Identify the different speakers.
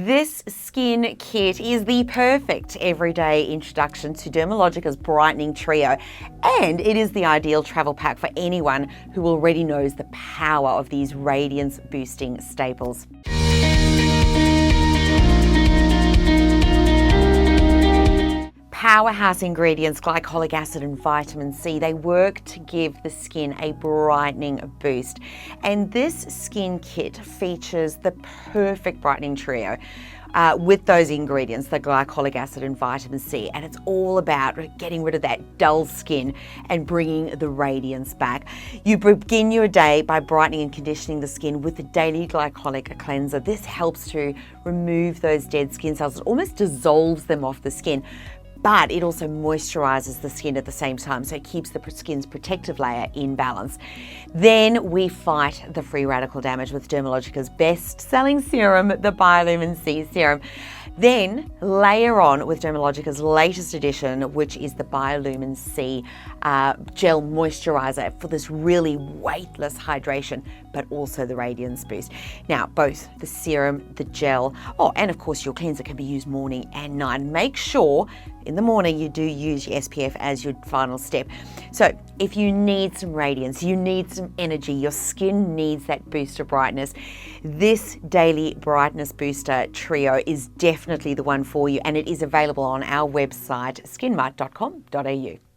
Speaker 1: This skin kit is the perfect everyday introduction to Dermalogica's Brightening Trio, and it is the ideal travel pack for anyone who already knows the power of these radiance-boosting staples. Powerhouse ingredients, glycolic acid and vitamin C, they work to give the skin a brightening boost. And this skin kit features the perfect brightening trio with those ingredients, the glycolic acid and vitamin C. And it's all about getting rid of that dull skin and bringing the radiance back. You begin your day by brightening and conditioning the skin with the daily glycolic cleanser. This helps to remove those dead skin cells. It almost dissolves them off the skin, but it also moisturizes the skin at the same time, so it keeps the skin's protective layer in balance. Then we fight the free radical damage with Dermalogica's best-selling serum, the BioLumin-C serum. Then layer on with Dermalogica's latest edition, which is the BioLumin-C gel moisturizer for this really weightless hydration, but also the radiance boost. Now, both the serum, the gel, and of course your cleanser can be used morning and night. Make sure in the morning you do use your SPF as your final step. So if you need some radiance, you need some energy, your skin needs that boost of brightness, this daily brightness booster trio is definitely the one for you, and it is available on our website skinmart.com.au.